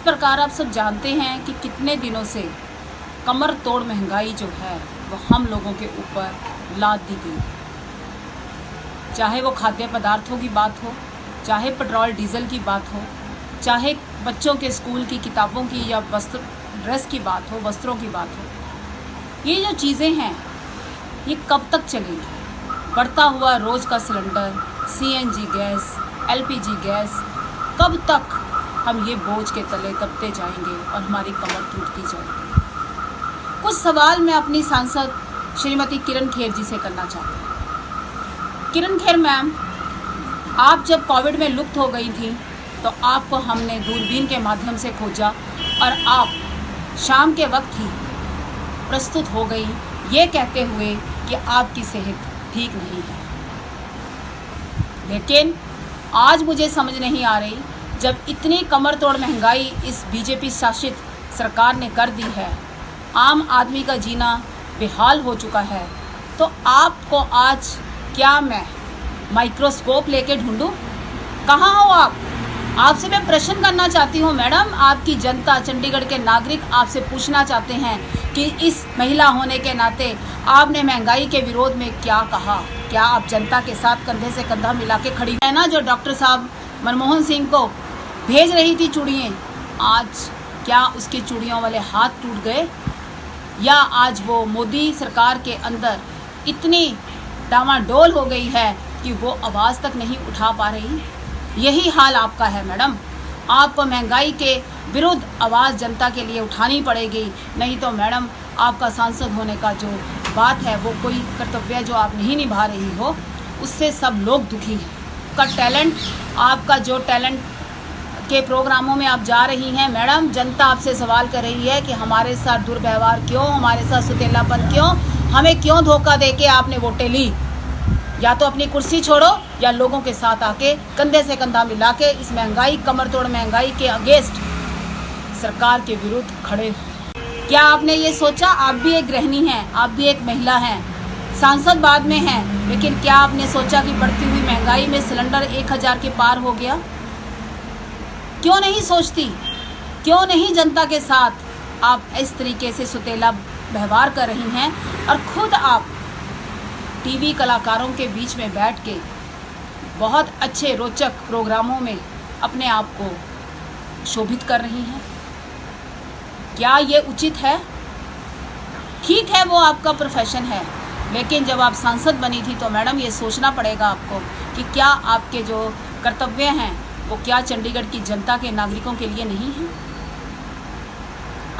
प्रकार आप सब जानते हैं कि कितने दिनों से कमर तोड़ महंगाई जो है वो हम लोगों के ऊपर लाद दी गई, चाहे वो खाद्य पदार्थों की बात हो, चाहे पेट्रोल डीजल की बात हो, चाहे बच्चों के स्कूल की किताबों की या ड्रेस की बात हो, वस्त्रों की बात हो। ये जो चीज़ें हैं ये कब तक चलेंगी? बढ़ता हुआ रोज़ का cylinder, CNG gas, LPG gas, कब तक हम ये बोझ के तले दबते जाएंगे और हमारी कमर टूटती जाएगी? कुछ सवाल मैं अपनी सांसद श्रीमती किरण खेर जी से करना चाहती हूँ। किरण खेर मैम, आप जब कोविड में लुप्त हो गई थी तो आपको हमने दूरबीन के माध्यम से खोजा और आप शाम के वक्त ही प्रस्तुत हो गई ये कहते हुए कि आपकी सेहत ठीक नहीं है। लेकिन आज मुझे समझ नहीं आ रही, जब इतनी कमर तोड़ महंगाई इस बीजेपी शासित सरकार ने कर दी है, आम आदमी का जीना बेहाल हो चुका है, तो आपको आज क्या मैं माइक्रोस्कोप लेके ढूंढूं? कहाँ हो आप? आपसे मैं प्रश्न करना चाहती हूँ मैडम। आपकी जनता, चंडीगढ़ के नागरिक आपसे पूछना चाहते हैं कि इस महिला होने के नाते आपने महंगाई के विरोध में क्या कहा? क्या आप जनता के साथ कंधे से कंधा मिला के खड़ी है ना? जो डॉक्टर साहब मनमोहन सिंह को भेज रही थी चूड़ियाँ, आज क्या उसकी चूड़ियों वाले हाथ टूट गए? या आज वो मोदी सरकार के अंदर इतनी डामाडोल हो गई है कि वो आवाज़ तक नहीं उठा पा रही? यही हाल आपका है मैडम। आपको महंगाई के विरुद्ध आवाज़ जनता के लिए उठानी पड़ेगी, नहीं तो मैडम आपका सांसद होने का जो बात है वो कोई कर्तव्य जो आप नहीं निभा रही हो, उससे सब लोग दुखी हैं। आपका टैलेंट, आपका जो टैलेंट के प्रोग्रामों में आप जा रही हैं मैडम, जनता आपसे सवाल कर रही है कि हमारे साथ दुर्व्यवहार क्यों, हमारे साथ सुतेलापन क्यों, हमें क्यों धोखा दे के आपने वोटें ली? या तो अपनी कुर्सी छोड़ो या लोगों के साथ आके कंधे से कंधा मिला के इस महंगाई, कमर तोड़ महंगाई के अगेंस्ट सरकार के विरुद्ध खड़े हो। क्या आपने ये सोचा? आप भी एक गृहिणी हैं, आप भी एक महिला हैं, सांसद बाद में हैं, लेकिन क्या आपने सोचा कि बढ़ती हुई महंगाई में सिलेंडर 1000 के पार हो गया? क्यों नहीं सोचती? क्यों नहीं जनता के साथ आप इस तरीके से सुतेला व्यवहार कर रही हैं और खुद आप टीवी कलाकारों के बीच में बैठ के बहुत अच्छे रोचक प्रोग्रामों में अपने आप को शोभित कर रही हैं? क्या ये उचित है? ठीक है, वो आपका प्रोफेशन है, लेकिन जब आप सांसद बनी थी तो मैडम ये सोचना पड़ेगा आपको कि क्या आपके जो कर्तव्य हैं वो क्या चंडीगढ़ की जनता के नागरिकों के लिए नहीं है?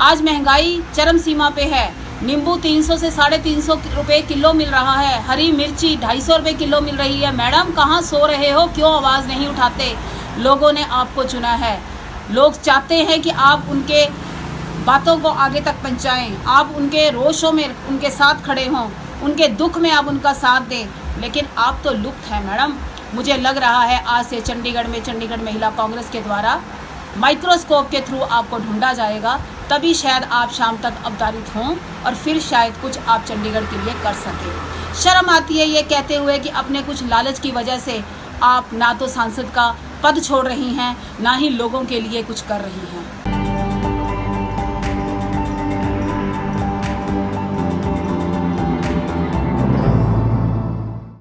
आज महंगाई चरम सीमा पे है। नींबू 300 से 350 रुपये किलो मिल रहा है, हरी मिर्ची 250 रुपये किलो मिल रही है। मैडम कहाँ सो रहे हो? क्यों आवाज़ नहीं उठाते? लोगों ने आपको चुना है, लोग चाहते हैं कि आप उनके बातों को आगे तक पहुँचाएँ, आप उनके रोशों में उनके साथ खड़े हों, उनके दुख में आप उनका साथ दें, लेकिन आप तो लुप्त हैं मैडम। मुझे लग रहा है आज से चंडीगढ़ में चंडीगढ़ महिला कांग्रेस के द्वारा माइक्रोस्कोप के थ्रू आपको ढूंढा जाएगा, तभी शायद आप शाम तक अवतारित हों और फिर शायद कुछ आप चंडीगढ़ के लिए कर सकें। शर्म आती है ये कहते हुए कि अपने कुछ लालच की वजह से आप ना तो सांसद का पद छोड़ रही हैं, ना ही लोगों के लिए कुछ कर रही हैं।